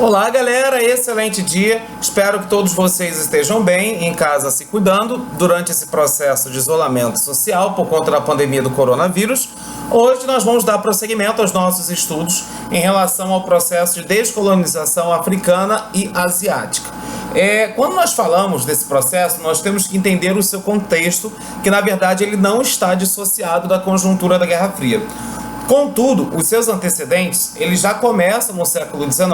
Olá, galera, excelente dia. Espero que todos vocês estejam bem, em casa se cuidando durante esse processo de isolamento social por conta da pandemia do coronavírus. Hoje nós vamos dar prosseguimento aos nossos estudos em relação ao processo de descolonização africana e asiática. Quando nós falamos desse processo, nós temos que entender o seu contexto, que na verdade ele não está dissociado da conjuntura da Guerra Fria. Contudo, os seus antecedentes, eles já começam no século XIX,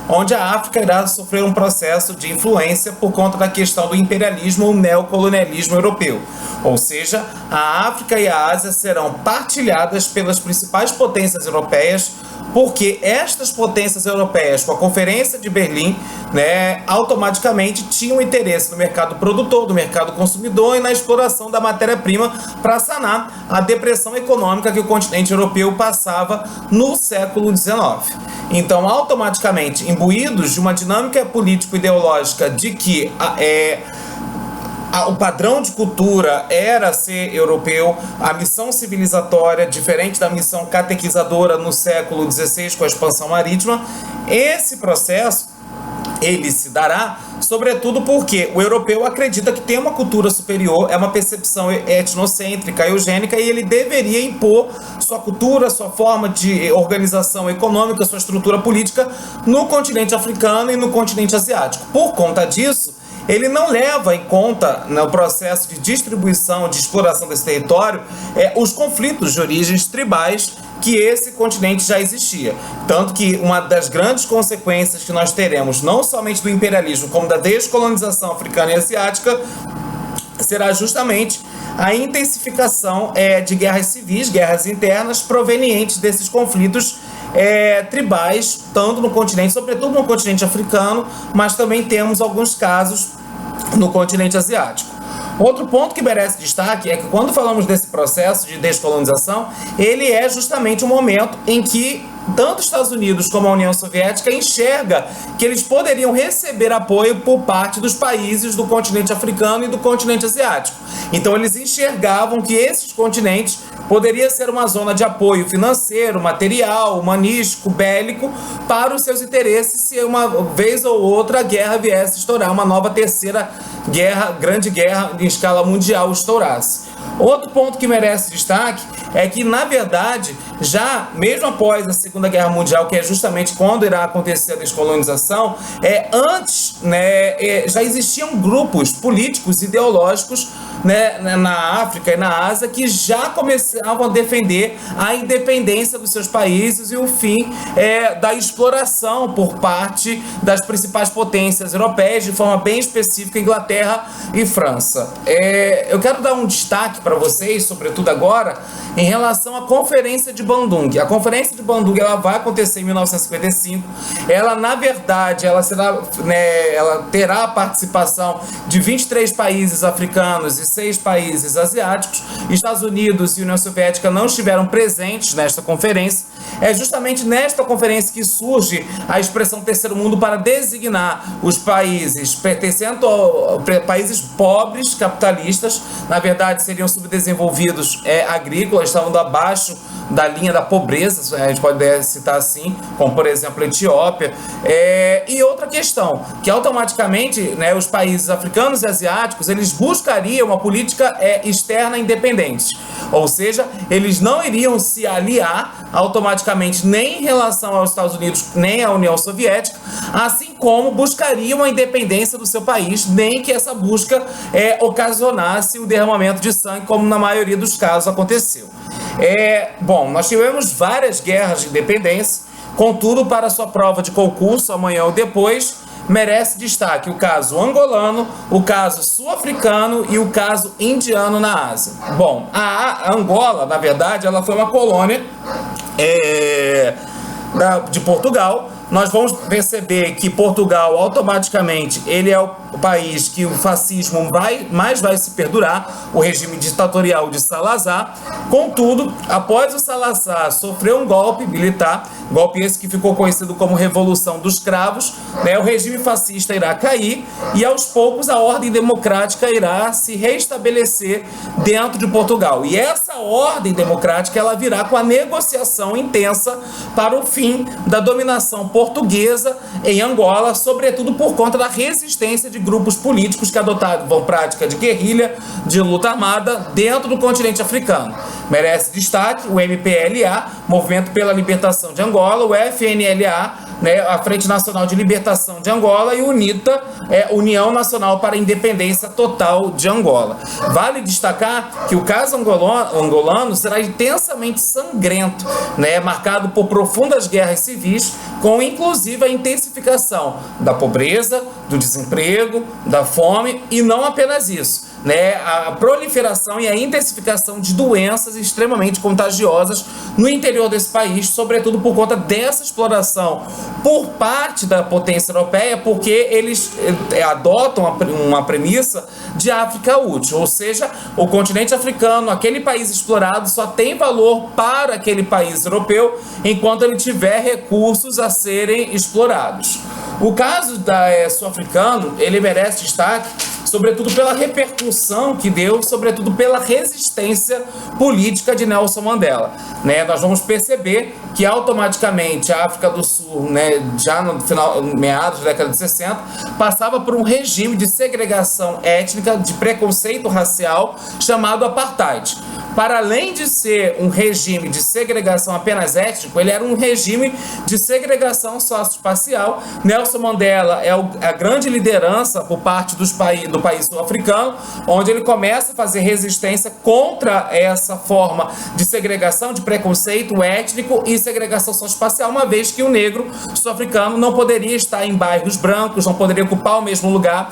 onde a África irá sofrer um processo de influência por conta da questão do imperialismo ou neocolonialismo europeu. Ou seja, a África e a Ásia serão partilhadas pelas principais potências europeias, porque estas potências europeias, com a Conferência de Berlim, automaticamente tinham interesse no mercado produtor, do mercado consumidor e na exploração da matéria-prima para sanar a depressão econômica que o continente europeu passava no século XIX. Então, automaticamente, imbuídos de uma dinâmica político-ideológica de que o padrão de cultura era ser europeu, a missão civilizatória, diferente da missão catequizadora no século XVI com a expansão marítima, esse processo ele se dará, sobretudo porque o europeu acredita que tem uma cultura superior, é uma percepção etnocêntrica, eugênica, e ele deveria impor sua cultura, sua forma de organização econômica, sua estrutura política no continente africano e no continente asiático. Por conta disso, ele não leva em conta, no processo de distribuição, de exploração desse território, os conflitos de origens tribais que esse continente já existia. Tanto que uma das grandes consequências que nós teremos, não somente do imperialismo, como da descolonização africana e asiática, será justamente a intensificação de guerras civis, guerras internas, provenientes desses conflitos tribais, tanto no continente, sobretudo no continente africano, mas também temos alguns casos no continente asiático. Outro ponto que merece destaque é que quando falamos desse processo de descolonização, ele é justamente o momento em que tanto os Estados Unidos como a União Soviética enxerga que eles poderiam receber apoio por parte dos países do continente africano e do continente asiático. Então eles enxergavam que esses continentes poderia ser uma zona de apoio financeiro, material, humanístico, bélico, para os seus interesses se uma vez ou outra a guerra viesse a estourar, uma nova terceira guerra, grande guerra em escala mundial estourasse. Outro ponto que merece destaque é que, na verdade, já mesmo após a Segunda Guerra Mundial, que é justamente quando irá acontecer a descolonização, antes já existiam grupos políticos, ideológicos na África e na Ásia que já começavam a defender a independência dos seus países e o fim da exploração por parte das principais potências europeias, de forma bem específica, Inglaterra e França. Eu quero dar um destaque para vocês, sobretudo agora, em relação à Conferência de Bandung. A Conferência de Bandung ela vai acontecer em 1955. Ela, na verdade, ela terá a participação de 23 países africanos e 6 países asiáticos. Estados Unidos e União Soviética não estiveram presentes nesta conferência. É justamente nesta conferência que surge a expressão terceiro mundo para designar os países pertencendo a países pobres, capitalistas, na verdade seriam subdesenvolvidos agrícolas, estavam abaixo da linha da pobreza, a gente pode citar assim, como por exemplo a Etiópia. E outra questão, que automaticamente os países africanos e asiáticos, eles buscariam uma política externa independente, ou seja, eles não iriam se aliar automaticamente nem em relação aos Estados Unidos, nem à União Soviética, assim como buscariam a independência do seu país, nem que essa busca ocasionasse o derramamento de sangue, como na maioria dos casos aconteceu. Nós tivemos várias guerras de independência, contudo, para sua prova de concurso, amanhã ou depois, merece destaque o caso angolano, o caso sul-africano e o caso indiano na Ásia. Bom, a Angola, na verdade, ela foi uma colônia de Portugal. Nós vamos perceber que Portugal, automaticamente, ele é o país que o fascismo mais vai se perdurar, o regime ditatorial de Salazar. Contudo, após o Salazar sofrer um golpe militar, golpe esse que ficou conhecido como Revolução dos Cravos, o regime fascista irá cair e, aos poucos, a ordem democrática irá se restabelecer dentro de Portugal. E essa ordem democrática ela virá com a negociação intensa para o fim da dominação portuguesa em Angola, sobretudo por conta da resistência de grupos políticos que adotavam prática de guerrilha, de luta armada dentro do continente africano. Merece destaque o MPLA, Movimento pela Libertação de Angola, o FNLA, né, a Frente Nacional de Libertação de Angola, e o UNITA, União Nacional para a Independência Total de Angola. Vale destacar que o caso angolano será intensamente sangrento, né, marcado por profundas guerras civis, com inclusive a intensificação da pobreza, do desemprego, da fome, e não apenas isso, né, a proliferação e a intensificação de doenças extremamente contagiosas no interior desse país, sobretudo por conta dessa exploração por parte da potência europeia, porque eles adotam uma premissa de África útil, ou seja, o continente africano, aquele país explorado, só tem valor para aquele país europeu enquanto ele tiver recursos a serem explorados. O caso sul-africano, ele merece destaque sobretudo pela repercussão que deu, sobretudo pela resistência política de Nelson Mandela, né? Nós vamos perceber que automaticamente a África do Sul, né, já no final, meados da década de 60, passava por um regime de segregação étnica, de preconceito racial, chamado apartheid. Para além de ser um regime de segregação apenas étnico, ele era um regime de segregação socioespacial. Nelson Mandela é a grande liderança por parte do país sul-africano, onde ele começa a fazer resistência contra essa forma de segregação, de preconceito étnico e segregação socioespacial, uma vez que o negro sul-africano não poderia estar em bairros brancos, não poderia ocupar o mesmo lugar,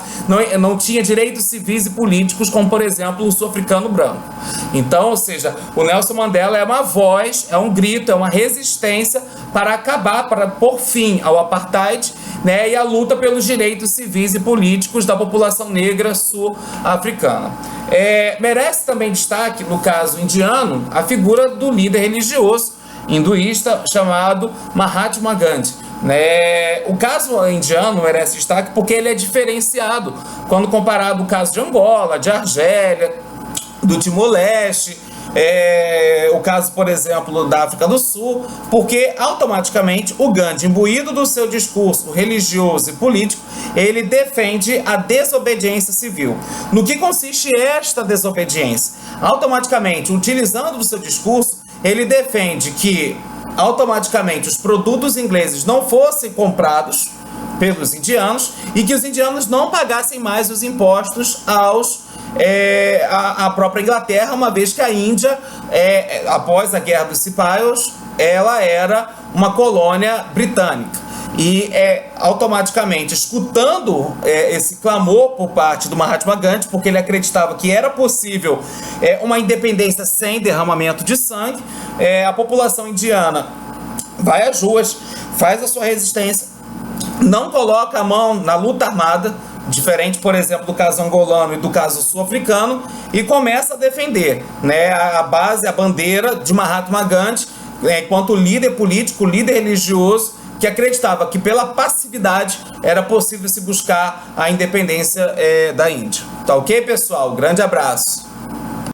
não tinha direitos civis e políticos, como, por exemplo, o sul-africano branco. Então, ou seja, o Nelson Mandela é uma voz, é um grito, é uma resistência para acabar, para pôr fim ao apartheid, né, e a luta pelos direitos civis e políticos da população negra sul-africana. Merece também destaque, no caso indiano, a figura do líder religioso hinduísta chamado Mahatma Gandhi. O caso indiano merece destaque porque ele é diferenciado quando comparado ao caso de Angola, de Argélia, do Timor-Leste, o caso, por exemplo, da África do Sul, porque automaticamente o Gandhi, imbuído do seu discurso religioso e político, ele defende a desobediência civil. No que consiste esta desobediência? Automaticamente, utilizando do seu discurso, ele defende que automaticamente os produtos ingleses não fossem comprados pelos indianos e que os indianos não pagassem mais os impostos à própria Inglaterra, uma vez que a Índia, após a Guerra dos Cipayos, ela era uma colônia britânica. E automaticamente, escutando esse clamor por parte do Mahatma Gandhi, porque ele acreditava que era possível uma independência sem derramamento de sangue, a população indiana vai às ruas, faz a sua resistência, não coloca a mão na luta armada, diferente, por exemplo, do caso angolano e do caso sul-africano, e começa a defender, né, a base, a bandeira de Mahatma Gandhi, enquanto líder político, líder religioso, que acreditava que pela passividade era possível se buscar a independência da Índia. Tá ok, pessoal? Grande abraço.